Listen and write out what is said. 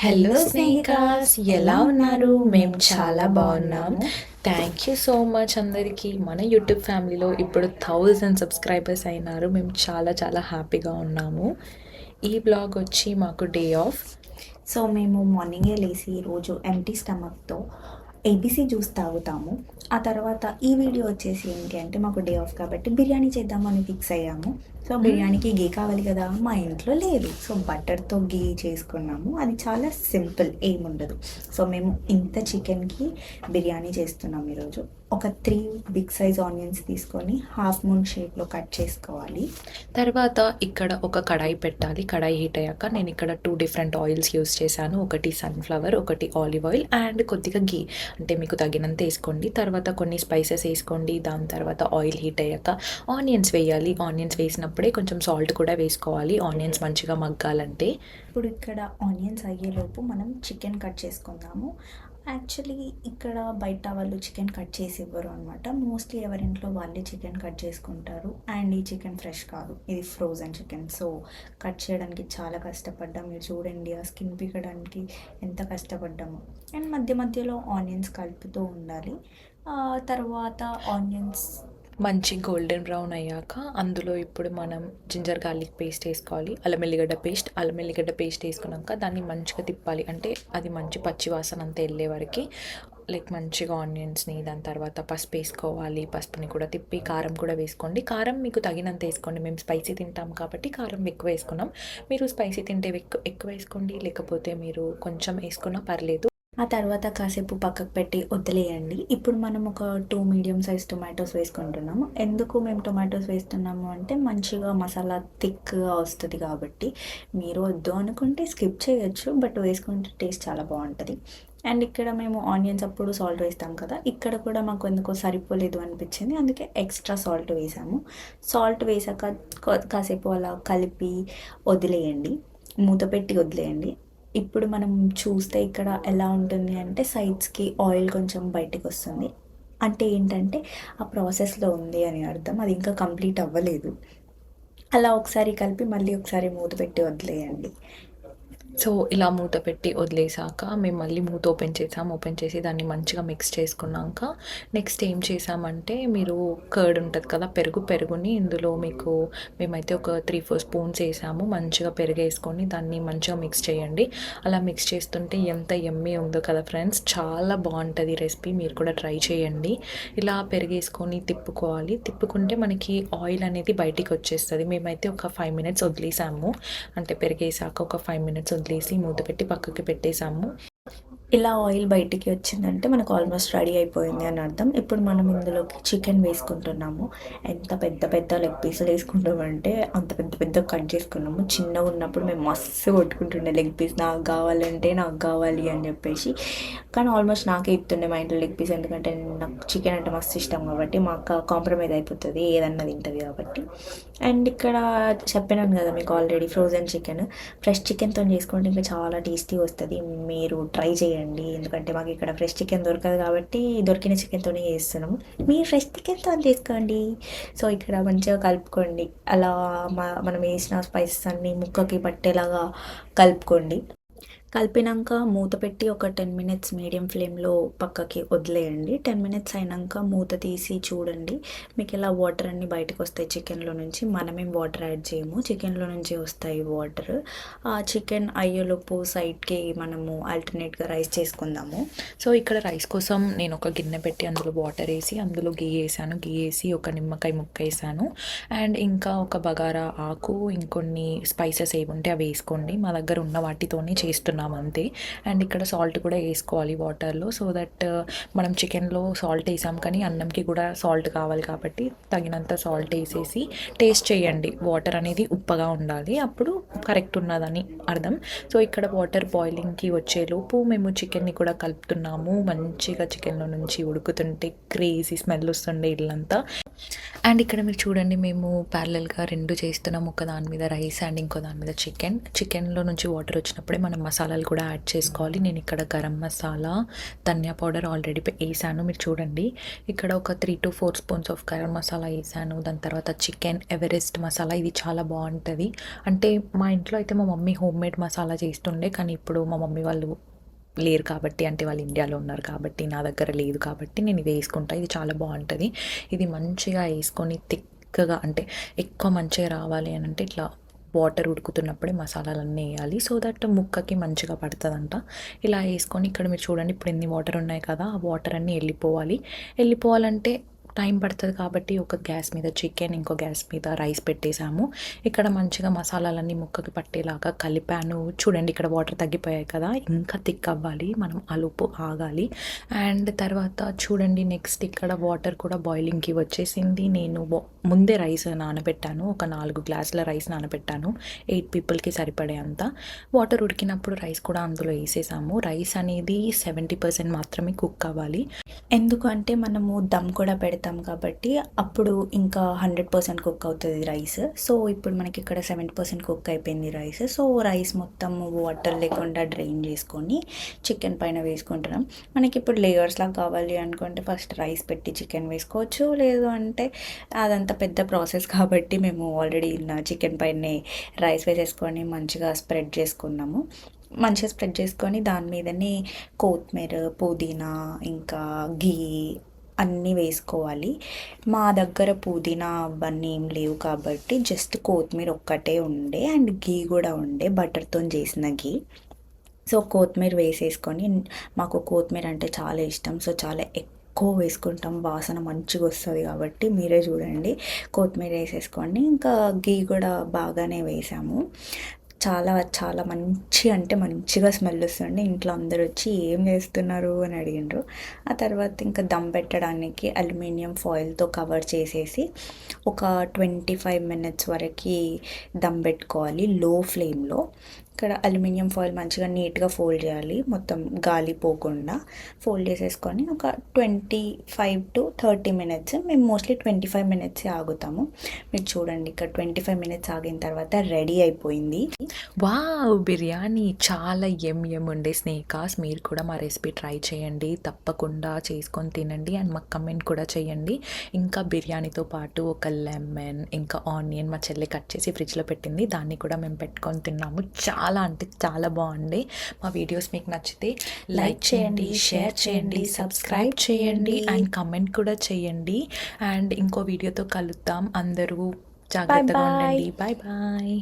Hello స్నేహికాస్, ఎలా ఉన్నారు? మేము చాలా బాగున్నాము. థ్యాంక్ యూ సో మచ్ అందరికీ. మన యూట్యూబ్ ఫ్యామిలీలో ఇప్పుడు 1000 సబ్స్క్రైబర్స్ అయినారు. మేము చాలా చాలా హ్యాపీగా ఉన్నాము. ఈ బ్లాగ్ వచ్చి మాకు డే ఆఫ్. సో మేము మార్నింగే లేచి రోజు ఎంటీ స్టమక్తో ఏబీసీ జ్యూస్ తాగుతాము. ఆ తర్వాత ఈ వీడియో వచ్చేసి ఏంటి అంటే మాకు డే ఆఫ్ కాబట్టి బిర్యానీ చేద్దామని ఫిక్స్ అయ్యాము. సో బిర్యానీకి గీ కావాలి కదా, మా ఇంట్లో లేదు. సో బటర్తో గీ చేసుకున్నాము. అది చాలా సింపుల్, ఏముండదు. సో మేము ఇంత చికెన్కి బిర్యానీ చేస్తున్నాం ఈరోజు. ఒక 3 బిగ్ సైజ్ ఆనియన్స్ తీసుకొని హాఫ్ మూన్ షేప్లో కట్ చేసుకోవాలి. తర్వాత ఇక్కడ ఒక కడాయి పెట్టాలి. కడాయి హీట్ అయ్యాక నేను ఇక్కడ 2 డిఫరెంట్ ఆయిల్స్ యూస్ చేశాను. ఒకటి సన్ఫ్లవర్, ఒకటి ఆలివ్ ఆయిల్ అండ్ కొద్దిగా గీ, అంటే మీకు తగినంత వేసుకోండి. తర్వాత కొన్ని స్పైసెస్ వేసుకోండి. దాని తర్వాత ఆయిల్ హీట్ అయ్యాక ఆనియన్స్ వేయాలి. ఆనియన్స్ వేసినప్పుడే కొంచెం సాల్ట్ కూడా వేసుకోవాలి, ఆనియన్స్ మంచిగా మగ్గాలంటే. ఇప్పుడు ఇక్కడ ఆనియన్స్ అయ్యేలోపు మనం చికెన్ కట్ చేసుకుందాము. యాక్చువల్లీ ఇక్కడ బయట వాళ్ళు చికెన్ కట్ చేసి ఇవ్వరు అనమాట. మోస్ట్లీ ఎవరింట్లో వాళ్ళే చికెన్ కట్ చేసుకుంటారు. అండ్ ఈ చికెన్ ఫ్రెష్ కాదు, ఇది ఫ్రోజన్ చికెన్. సో కట్ చేయడానికి చాలా కష్టపడ్డాం. మీరు చూడండి, ఆ స్కిన్ పీకడానికి ఎంత కష్టపడ్డాము. అండ్ మధ్య మధ్యలో ఆనియన్స్ కలుపుతూ ఉండాలి. తర్వాత ఆనియన్స్ మంచి గోల్డెన్ బ్రౌన్ అయ్యాక అందులో ఇప్పుడు మనం జింజర్ గార్లిక్ పేస్ట్ వేసుకోవాలి. అల్లం ఎల్లిగడ్డ పేస్ట్ వేసుకున్నాక దాన్ని మంచిగా తిప్పాలి. అంటే అది మంచి పచ్చి వాసన అంతా వెళ్ళే వరకు లైక్ మంచిగా ఆనియన్స్ని, దాని తర్వాత పసుపు వేసుకోవాలి. పసుపుని కూడా తిప్పి కారం కూడా వేసుకోండి. కారం మీకు తగినంత వేసుకోండి. మేము స్పైసీ తింటాం కాబట్టి కారం ఎక్కువ వేసుకున్నాం. మీరు స్పైసీ తింటే ఎక్కువ వేసుకోండి, లేకపోతే మీరు కొంచెం వేసుకున్నా పర్లేదు. ఆ తర్వాత కాసేపు పక్కకు పెట్టి వదిలేయండి. ఇప్పుడు మనం ఒక 2 మీడియం సైజ్ టొమాటోస్ వేసుకుంటున్నాము. ఎందుకు మేము టొమాటోస్ వేస్తున్నాము అంటే మంచిగా మసాలా థిక్గా వస్తుంది కాబట్టి. మీరు వద్దు అనుకుంటే స్కిప్ చేయొచ్చు, బట్ వేసుకుంటే టేస్ట్ చాలా బాగుంటుంది. అండ్ ఇక్కడ మేము ఆనియన్స్ అప్పుడు సాల్ట్ వేస్తాం కదా, ఇక్కడ కూడా మాకు ఎందుకో సరిపోలేదు అనిపించింది, అందుకే ఎక్స్ట్రా సాల్ట్ వేసాము. సాల్ట్ వేసాక కాసేపు అలా కలిపి వదిలేయండి, మూత పెట్టి వదిలేయండి. ఇప్పుడు మనం చూస్తే ఇక్కడ ఎలా ఉంటుంది అంటే సైడ్స్కి ఆయిల్ కొంచెం బయటకు వస్తుంది. అంటే ఏంటంటే ఆ ప్రాసెస్లో ఉంది అని అర్థం, అది ఇంకా కంప్లీట్ అవ్వలేదు. అలా ఒకసారి కలిపి మళ్ళీ ఒకసారి మూత పెట్టి వదిలేయండి. సో ఇలా మూత పెట్టి వదిలేసాక మేము మళ్ళీ మూత ఓపెన్ చేసి దాన్ని మంచిగా మిక్స్ చేసుకున్నాక నెక్స్ట్ ఏం చేసామంటే, మీరు కర్డ్ ఉంటుంది కదా, పెరుగుని ఇందులో మీకు మేమైతే ఒక 3-4 స్పూన్స్ వేసాము. మంచిగా పెరుగు వేసుకొని దాన్ని మంచిగా మిక్స్ చేయండి. అలా మిక్స్ చేస్తుంటే ఎంత యమ్మీ ఉందో కదా ఫ్రెండ్స్, చాలా బాగుంటుంది రెసిపీ, మీరు కూడా ట్రై చేయండి. ఇలా పెరుగు వేసుకొని తిప్పుకుంటే మనకి ఆయిల్ అనేది బయటికి వచ్చేస్తుంది. మేమైతే ఒక 5 మినిట్స్ వదిలేసాము, అంటే పెరిగేసాక ఒక 5 మినిట్స్ వదిలేసి మూత పెట్టి పక్కకి పెట్టేసాము. ఇలా ఆయిల్ బయటికి వచ్చిందంటే మనకు ఆల్మోస్ట్ రెడీ అయిపోయింది అని అర్థం. ఇప్పుడు మనం ఇందులోకి చికెన్ వేసుకుంటున్నాము. ఎంత పెద్ద పెద్ద లెగ్ పీసులు వేసుకుంటామంటే అంత పెద్ద పెద్ద కట్ చేసుకున్నాము. చిన్నగా ఉన్నప్పుడు మేము మస్తు కొట్టుకుంటుండే లెగ్ పీస్, నాకు కావాలి అని చెప్పేసి. కానీ ఆల్మోస్ట్ నాకే ఇస్తుండే మా ఇంట్లో లెగ్ పీస్, ఎందుకంటే నాకు చికెన్ అంటే మస్తు ఇష్టం కాబట్టి. మా అక్క కాంప్రమైజ్ అయిపోతుంది, ఏదన్నా తింటుంది కాబట్టి. అండ్ ఇక్కడ చెప్పినాను కదా మీకు ఆల్రెడీ, ఫ్రోజన్ చికెన్ ఫ్రెష్ చికెన్తో చేసుకుంటే ఇంకా చాలా టేస్టీ వస్తుంది. మీరు ట్రై చేయండి, ఎందుకంటే మాకు ఇక్కడ ఫ్రెష్ చికెన్ దొరకదు కాబట్టి దొరికిన చికెన్తోనే చేస్తున్నాము. మీరు ఫ్రెష్ చికెన్తో చేసుకోండి. సో ఇక్కడ మంచిగా కలుపుకోండి. అలా మనం వేసిన స్పైసెస్ అన్నీ ముక్కకి పట్టేలాగా కలుపుకోండి. కలిపినాక మూత పెట్టి ఒక 10 మినిట్స్ మీడియం ఫ్లేమ్లో పక్కకి వదిలేయండి. 10 మినిట్స్ అయినాక మూత తీసి చూడండి, మీకు ఇలా వాటర్ అన్నీ బయటకు వస్తాయి చికెన్లో నుంచి. మనమేం వాటర్ యాడ్ చేయము, చికెన్లో నుంచి వస్తాయి వాటర్. ఆ చికెన్ అయ్యేలోపు సైడ్కి మనము ఆల్టర్నేట్గా రైస్ చేసుకుందాము. సో ఇక్కడ రైస్ కోసం నేను ఒక గిన్నె పెట్టి అందులో వాటర్ వేసి అందులో గీ వేసి ఒక నిమ్మకాయ ముక్క వేసాను. అండ్ ఇంకా ఒక బగారా ఆకు, ఇంకొన్ని స్పైసెస్ ఏవి ఉంటే అవి వేసుకోండి. మా దగ్గర ఉన్న వాటితోనే చేస్తున్నాం అంతే. అండ్ ఇక్కడ సాల్ట్ కూడా వేసుకోవాలి వాటర్లో, సో దట్ మనం చికెన్లో సాల్ట్ వేసాం కానీ అన్నంకి కూడా సాల్ట్ కావాలి కాబట్టి తగినంత సాల్ట్ వేసేసి టేస్ట్ చేయండి. వాటర్ అనేది ఉప్పగా ఉండాలి, అప్పుడు కరెక్ట్ ఉన్నదని అర్థం. సో ఇక్కడ వాటర్ బాయిలింగ్కి వచ్చేలోపు మేము చికెన్ని కూడా కలుపుతున్నాము. మంచిగా చికెన్లో నుంచి ఉడుకుతుంటే క్రేజీ స్మెల్ వస్తుండే ఇల్లంతా. అండ్ ఇక్కడ మీరు చూడండి మేము ప్యారలల్‌గా 2 చేస్తున్నాం. ఒక దాని మీద రైస్ అండ్ ఇంకో దాని మీద చికెన్. చికెన్‌లో నుంచి వాటర్ వచ్చినప్పుడే మనం మసాలాలు కూడా యాడ్ చేసుకోవాలి. నేను ఇక్కడ గరం మసాలా, ధనియా పౌడర్ ఆల్రెడీ ఏసాను. మీరు చూడండి ఇక్కడ ఒక 3-4 స్పూన్స్ ఆఫ్ గరం మసాలా ఏసాను. దాని తర్వాత చికెన్ ఎవరెస్ట్ మసాలా, ఇది చాలా బావుంటది. అంటే మా ఇంట్లో అయితే మా మమ్మీ హోమ్‌మేడ్ మసాలా చేస్తుండే. కానీ ఇప్పుడు మా మమ్మీ వాళ్ళు లేరు కాబట్టి, అంటే వాళ్ళు ఇండియాలో ఉన్నారు కాబట్టి, నా దగ్గర లేదు కాబట్టి నేను ఇది వేసుకుంటా. ఇది చాలా బావుంటది. ఇది మంచిగా ఏసుకొని థిక్‌గా, అంటే ఎక్కువ మంచిగా రావాలి అనంటే ఇట్లా వాటర్ ఉడుకుతున్నప్పుడే మసాలాలన్నీ ఎయాలి. సో దట్ ముక్కకి మంచిగా పడతదంట. ఇలా ఏసుకొని ఇక్కడ మీరు చూడండి ఇప్పుడు ఎన్ని వాటర్ ఉన్నాయి కదా! ఆ వాటర్ అన్నీ ఎళ్ళిపోవాలి. ఎళ్ళిపోవాలంటే టైం పడతది కాబట్టి ఒక గ్యాస్ మీద చికెన్, ఇంకో గ్యాస్ మీద రైస్ పెట్టేసాము. ఇక్కడ మంచిగా మసాలాలన్నీ ముక్కకి పట్టేలాగా కలిపాను. చూడండి ఇక్కడ వాటర్ తగ్గిపోయాయి కదా! ఇంకా థిక్ అవ్వాలి. మనం ఆలోపు ఆగాలి. అండ్ తర్వాత చూడండి నెక్స్ట్ ఇక్కడ వాటర్ కూడా బాయిలింగ్‌కి వచ్చేసింది. నేను ముందే రైస్ నానబెట్టాను. ఒక 4 గ్లాసుల రైస్ నానబెట్టాను. 8 పీపుల్‌కి సరిపడే అంత. వాటర్ ఉడికినప్పుడు రైస్ కూడా అందులో ఏసేసాము. రైస్ అనేది 70% మాత్రమే కుక్ అవ్వాలి. ఎందుకు అంటే మనము దమ్ కూడా పెడతాం కాబట్టి అప్పుడు ఇంకా 100% కుక్ అవుతది రైస్. సో, ఇప్పుడు మనకి ఇక్కడ 70% కుక్ అయిపోయింది రైస్. సో, రైస్ మొత్తం వాటర్ లేకుండా డ్రైన్ చేసుకొని చికెన్ పైన వేసుకుంటున్నాం. మనకిప్పుడు లేయర్స్‌లా కావాలి అనుకుంటే ఫస్ట్ రైస్ పెట్టి చికెన్ వేసుకోవచ్చు. లేదు అంటే అదంతా పెద్ద ప్రాసెస్ కాబట్టి మేము ఆల్రెడీ చికెన్ పైనే రైస్ వేసేసుకొని మంచిగా స్ప్రెడ్ చేసుకున్నాము. మంచిగా స్ప్రెడ్ చేసుకొని దాని మీదనే కొత్తిమీర, పుదీనా, ఇంకా ఘీ అన్నీ వేసుకోవాలి. మా దగ్గర పుదీనా అవన్నీ ఏం లేవు కాబట్టి జస్ట్ కొత్తిమీర ఒక్కటే ఉండే అండ్ ఘీ కూడా ఉండే, బటర్‌తోని చేసిన ఘీ. సో, కొత్తిమీర వేసేసుకొని, మాకు కొత్తిమీర అంటే చాలా ఇష్టం. సో, చాలా ఎక్కువ వేసుకుంటాం. వాసన మంచిగొస్తది కాబట్టి మీరే చూడండి. కొత్తిమీర వేసేసుకోండి. ఇంకా ఘీ కూడా బాగానే వేసాము. చాలా చాలా మంచి అంటే మంచిగా స్మెల్ వస్తుండే. ఇంట్లో అందరూ వచ్చి ఏం చేస్తున్నారు అని అడిగిండ్రు. ఆ తర్వాత ఇంకా దమ్ పెట్టడానికి అల్యూమినియం ఫాయిల్‌తో కవర్ చేసేసి ఒక 25 మినిట్స్ వరకి దమ్ పెట్టుకోవాలి లో ఫ్లేమ్‌లో. ఇక్కడ అల్యూమినియం ఫాయిల్ మంచిగా నీట్‌గా ఫోల్డ్ చేయాలి. మొత్తం గాలి పోకుండా ఫోల్డ్ చేసేసుకొని ఒక 25-30 మినిట్స్, మేము మోస్ట్లీ 25 మినిట్సే ఆగుతాము. మీరు చూడండి ఇక్కడ 25 మినిట్స్ ఆగిన తర్వాత రెడీ అయిపోయింది. వావ్! బిర్యానీ చాలా ఉండే స్నేకాస్. మీరు కూడా మా రెసిపీ ట్రై చేయండి. తప్పకుండా చేసుకొని తినండి అండ్ మాకు కమెంట్ కూడా చేయండి. ఇంకా బిర్యానీతో పాటు ఒక లెమన్, ఇంకా ఆనియన్ మా చెల్లి కట్ చేసి ఫ్రిడ్జ్‌లో పెట్టింది. దాన్ని కూడా మేము పెట్టుకొని తిన్నాము. చాలా అంటే చాలా బాగుండే. మా వీడియోస్ మీకు నచ్చితే లైక్ చేయండి, షేర్ చేయండి, సబ్స్క్రైబ్ చేయండి అండ్ కమెంట్ కూడా చేయండి. అండ్ ఇంకో వీడియోతో కలుద్దాం. అందరూ జాగ్రత్తగా బాయ్. ఉండండి. Bye bye.